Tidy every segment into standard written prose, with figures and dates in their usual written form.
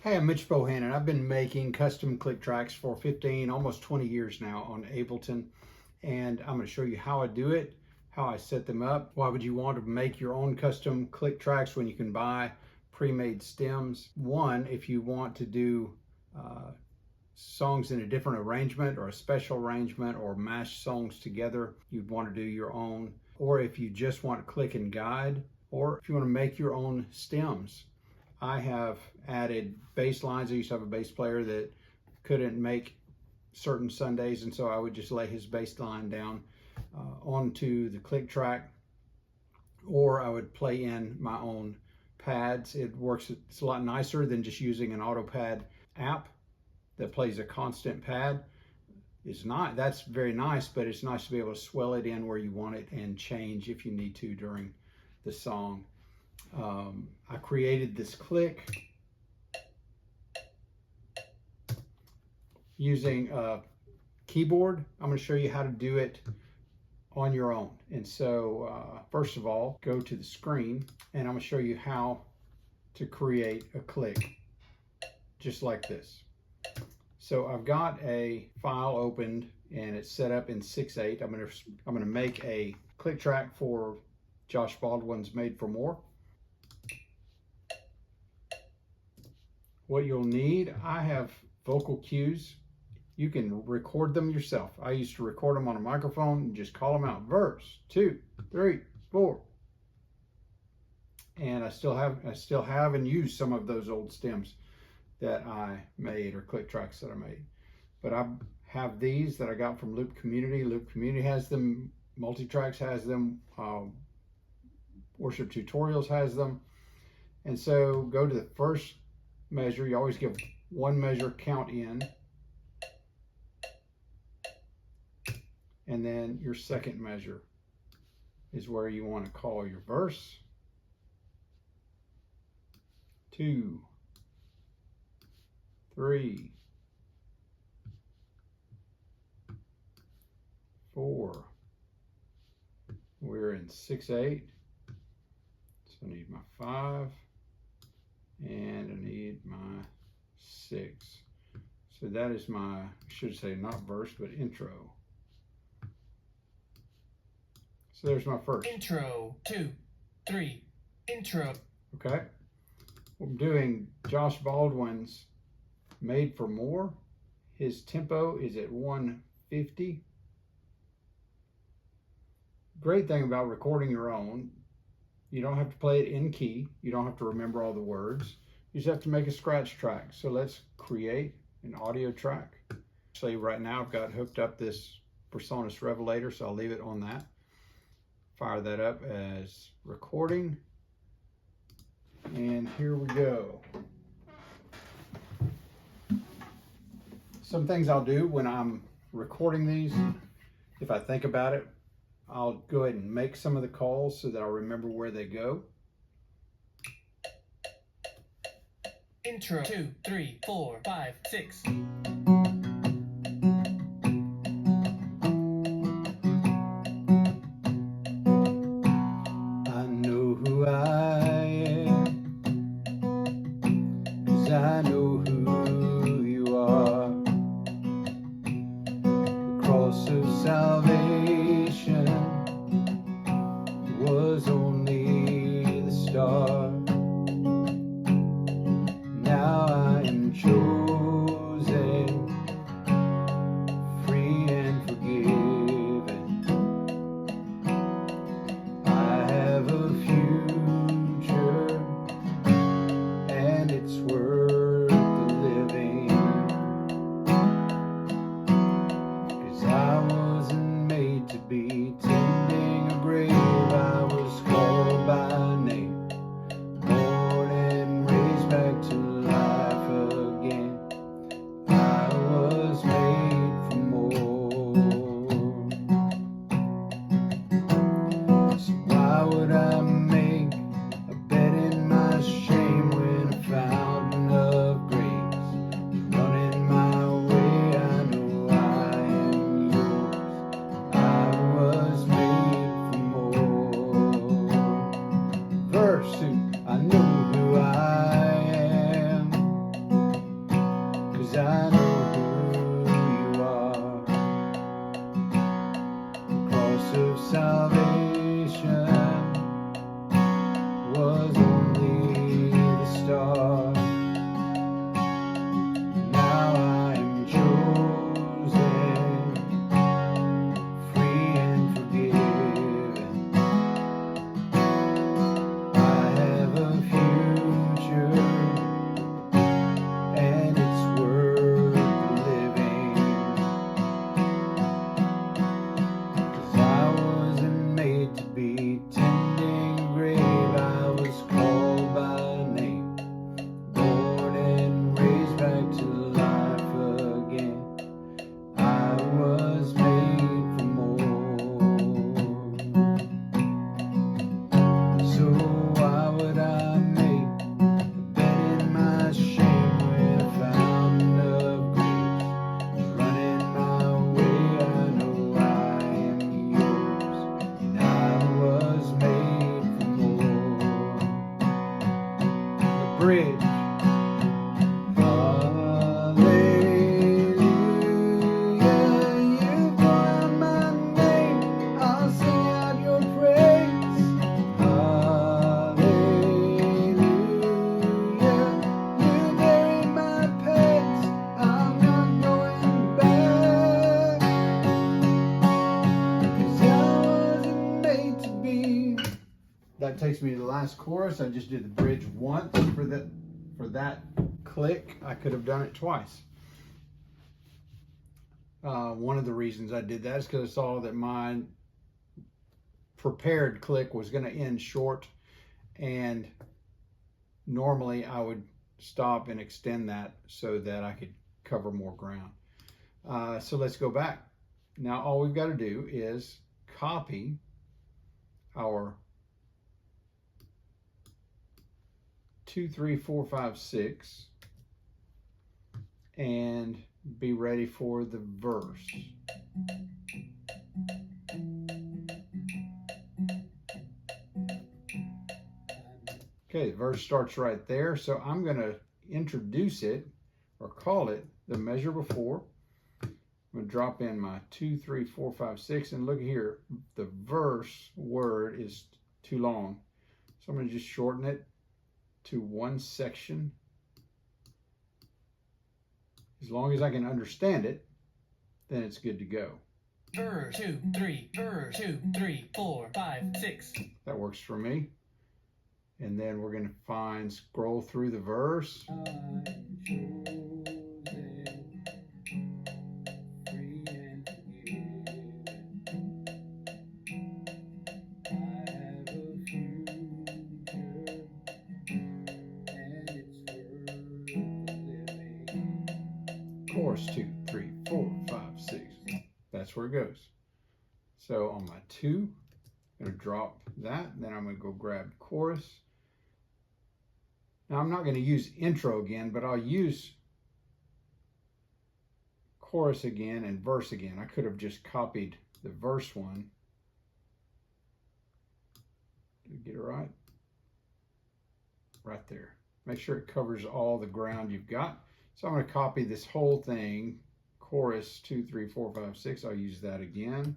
Hey, I'm Mitch Bohannon. I've been making custom click tracks for 15, almost 20 years now on Ableton. And I'm going to show you how I do it, how I set them up. Why would you want to make your own custom click tracks when you can buy pre-made stems? One, if you want to do songs in a different arrangement or a special arrangement or mash songs together, you'd want to do your own. Or if you just want to click and guide, or if you want to make your own stems. I have added bass lines. I used to have a bass player that couldn't make certain Sundays, and so I would just lay his bass line down onto the click track, or I would play in my own pads. It works, it's a lot nicer than just using an AutoPad app that plays a constant pad. It's not, that's very nice, but it's nice to be able to swell it in where you want it and change if you need to during the song. I created this click using a keyboard. I'm going to show you how to do it on your own. And so first of all, go to the screen and I'm going to show you how to create a click just like this. So I've got a file opened and it's set up in 6.8. I'm going to make a click track for Josh Baldwin's Made for More. What you'll need, I have vocal cues. You can record them yourself. I used to record them on a microphone and just call them out. Verse, 2, 3, 4. And I still have and use some of those old stems that I made, or click tracks that I made. But I have these that I got from Loop Community. Loop Community has them. Multitracks has them. Worship Tutorials has them. And so go to the first measure. You always give one measure count in, and then your second measure is where you want to call your verse. 2, 3, 4. We're in 6/8, so I need my 5. And I need my 6. So that is my, I should say not verse, but intro. So there's my first. Intro, 2, 3, intro. Okay. I'm doing Josh Baldwin's Made for More. His tempo is at 150. Great thing about recording your own, you don't have to play it in key. You don't have to remember all the words. You just have to make a scratch track. So let's create an audio track. So right now I've got hooked up this PreSonus Revelator, so I'll leave it on that. Fire that up as recording. And here we go. Some things I'll do when I'm recording these, if I think about it, I'll go ahead and make some of the calls so that I'll remember where they go. Intro, 2, 3, 4, 5, 6. I know who I am, 'cause I know who you are. The cross of salvation was only the start. Now I am chosen, free and forgiven. I have a future, and it's worth the living. 'Cause I wasn't made to be tending a grave. I was called by name, born and raised back to life again. I was made for more. So why would I make a bed in my shame when I found enough 'cause I know who you are. Cross of salvation was only the start. Now I am chosen, free and forgiven. I have a future, and it's worth living. 'Cause I wasn't made to be tending grave. I was called by name, born and raised back to life again. I was made for more. So why would I make a bed in my shame when I found of grace is running my way? I know I am yours, and I was made for more. The bridge. That takes me to the last chorus. I just did the bridge once for that click. I could have done it twice. One of the reasons I did that is because I saw that my prepared click was going to end short, and normally I would stop and extend that so that I could cover more ground. So let's go back. Now all we've got to do is copy our 2, 3, 4, 5, 6 and be ready for the verse. Okay, the verse starts right there, so I'm going to introduce it or call it the measure before. I'm going to drop in my 2, 3, 4, 5, 6, and look here, the verse word is too long, so I'm going to just shorten it to one section. As long as I can understand it, then it's good to go. Verse 2, 3, verse 2, 3, 4, 5, 6. That works for me. And then we're going to scroll through the verse. Chorus 2, 3, 4, 5, 6. That's where it goes. So on my 2, I'm going to drop that. Then I'm going to go grab chorus. Now I'm not going to use intro again, but I'll use chorus again and verse again. I could have just copied the verse one. Did I get it right? Right there. Make sure it covers all the ground you've got. So I'm going to copy this whole thing, chorus 2, 3, 4, 5, 6. I'll use that again.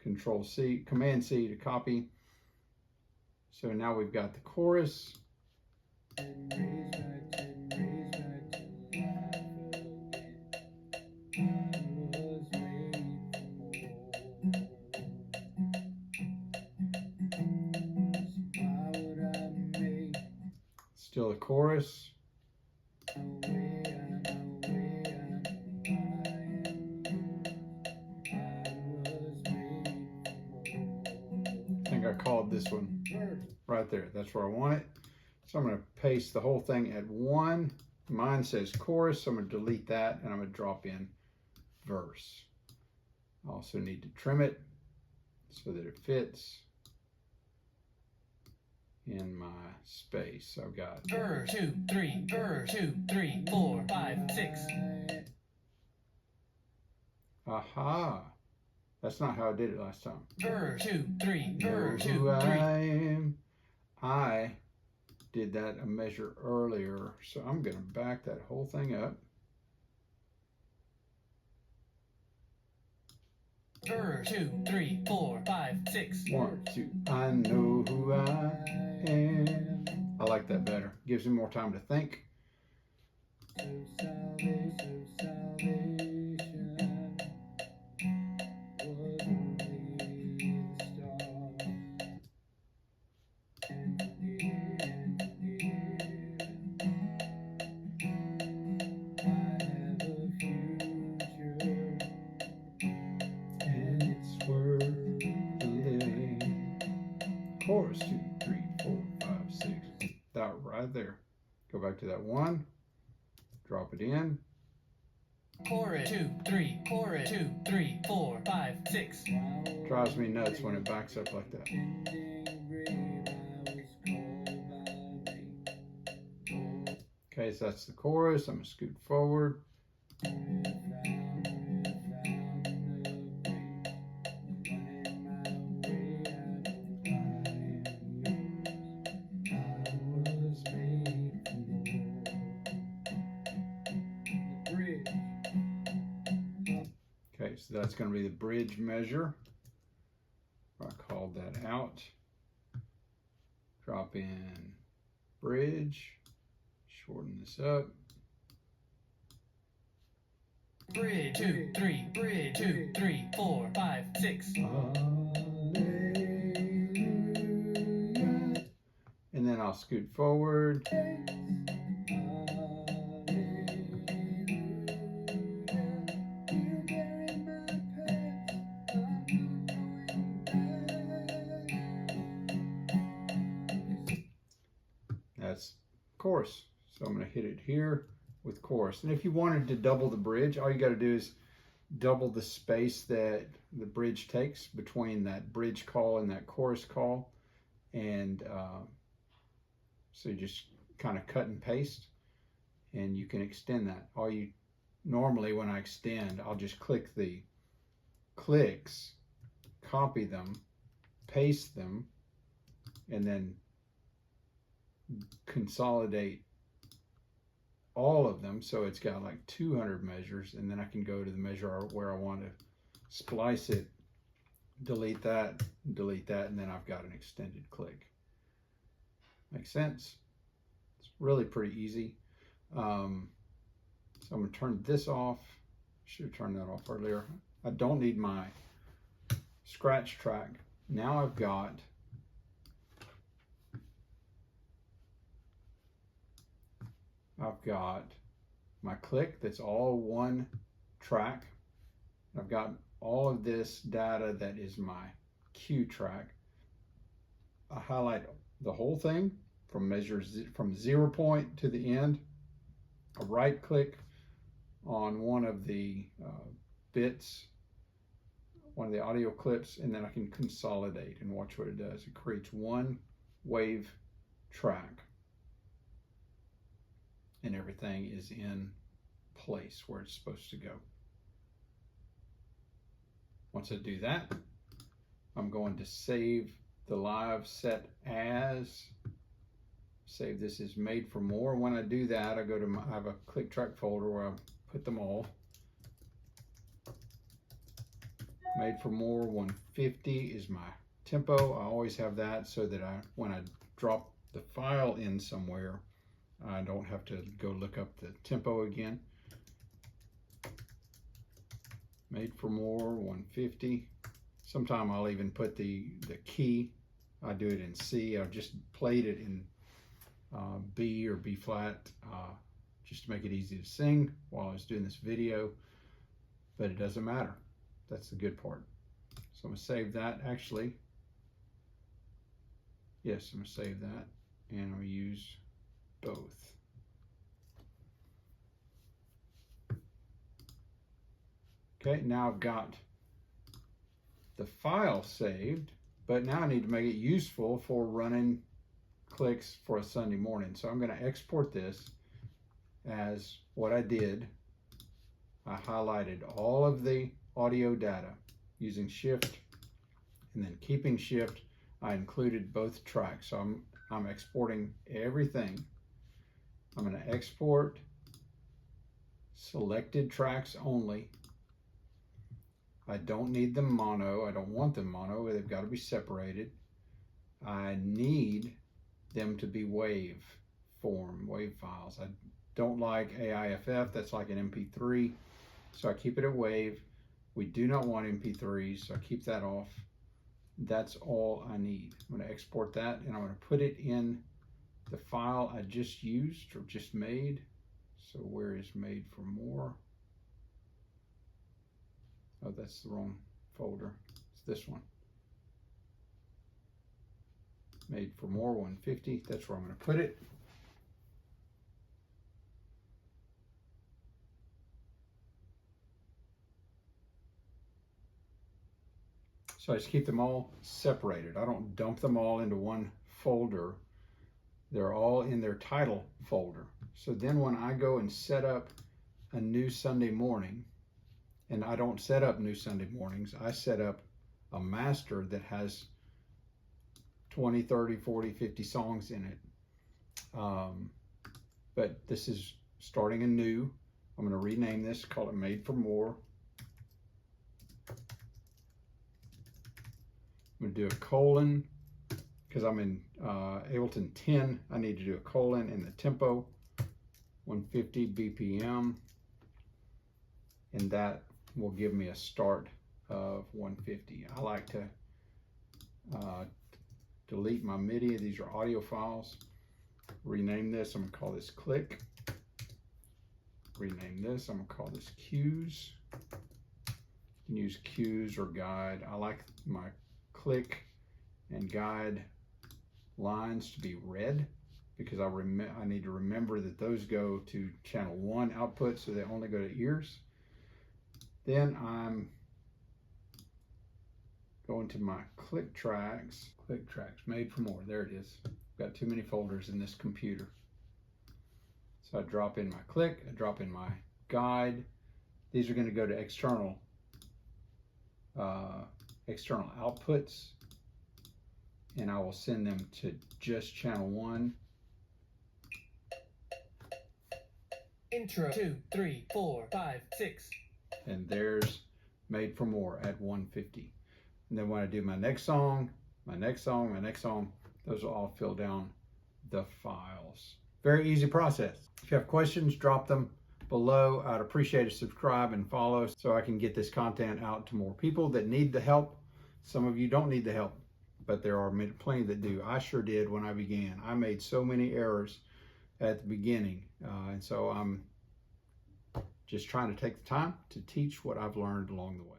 Control C, Command C to copy. So now we've got the chorus. Still a chorus. I think I called this one right there. That's where I want it. So I'm going to paste the whole thing at 1. Mine says chorus, so I'm going to delete that and I'm going to drop in verse. I also need to trim it so that it fits in my space. I've got verse 2, 3, verse 2, 3, 4, 5, 6. Aha! That's not how I did it last time. Verse 2, 3, verse 2, 3. Who I am. I did that a measure earlier, so I'm going to back that whole thing up. 2, 3, 4, 5, 6. 1, 2. I know who I am. I like that better. Gives him more time to think. Chorus 2, 3, 4, 5, 6. That right there. Go back to that 1. Drop it in. Chorus 2, 3, chorus 2, 3, 4, 5, 6. Drives me nuts when it backs up like that. Okay, so that's the chorus. I'm gonna scoot forward. Okay, so that's going to be the bridge measure. I called that out. Drop in bridge. Shorten this up. Bridge 2, 3, bridge 2, 3, 4, 5, 6. And then I'll scoot forward. That's chorus. So I'm going to hit it here with chorus. And if you wanted to double the bridge, all you got to do is double the space that the bridge takes between that bridge call and that chorus call. And so you just kind of cut and paste, and you can extend that. Normally when I extend, I'll just click the clicks, copy them, paste them, and then consolidate all of them so it's got like 200 measures, and then I can go to the measure where I want to splice it, delete that, and then I've got an extended click. Makes sense? It's really pretty easy. So I'm going to turn this off. Should have turned that off earlier. I don't need my scratch track. Now I've got my click that's all one track. I've got all of this data that is my cue track. I highlight the whole thing from from 0 point to the end. I right click on one of the bits, one of the audio clips, and then I can consolidate and watch what it does. It creates one wave track, and everything is in place where it's supposed to go. Once I do that, I'm going to save the live set as. Save this as made for more. When I do that, I go to I have a click track folder where I put them all. Made for more 150 is my tempo. I always have that so that when I drop the file in somewhere, I don't have to go look up the tempo again. Made for more 150. Sometime I'll even put the key. I do it in C. I've just played it in B or B flat just to make it easy to sing while I was doing this video, but it doesn't matter. That's the good part. So I'm gonna save that. Actually, yes, I'm gonna save that, and I'll use both. Okay, now I've got the file saved, but now I need to make it useful for running clicks for a Sunday morning. So I'm going to export this as what I did. I highlighted all of the audio data using Shift, and then keeping Shift, I included both tracks. So I'm exporting everything. I'm going to export selected tracks only. I don't need them mono. I don't want them mono. They've got to be separated. I need them to be wave form, wave files. I don't like AIFF. That's like an MP3. So I keep it at wave. We do not want MP3s, so I keep that off. That's all I need. I'm going to export that, and I'm going to put it in the file I just used or just made. So where is made for more? Oh, that's the wrong folder. It's this one. Made for more 150. That's where I'm going to put it. So I just keep them all separated. I don't dump them all into one folder. They're all in their title folder. So then when I go and set up a new Sunday morning, and I don't set up new Sunday mornings, I set up a master that has 20, 30, 40, 50 songs in it. But this is starting anew. I'm going to rename this, call it Made for More. I'm going to do a colon because I'm in Ableton 10. I need to do a colon in the tempo, 150 BPM, and that will give me a start of 150. I like to delete my MIDI. These are audio files. Rename this. I'm going to call this click. Rename this. I'm going to call this cues. You can use cues or guide. I like my click and guide lines to be red because I need to remember that those go to channel 1 output, so they only go to ears. Then I'm going to my click tracks, Made for More. There it is. I've got too many folders in this computer. So I drop in my click, I drop in my guide. These are going to go to external outputs, and I will send them to just channel 1. Intro 2, 3, 4, 5, 6. And there's Made for More at 150. And then when I do my next song, those will all fill down the files. Very easy process. If you have questions, drop them below. I'd appreciate a subscribe and follow so I can get this content out to more people that need the help. Some of you don't need the help, but there are plenty that do. I sure did when I began. I made so many errors at the beginning, and so I'm just trying to take the time to teach what I've learned along the way.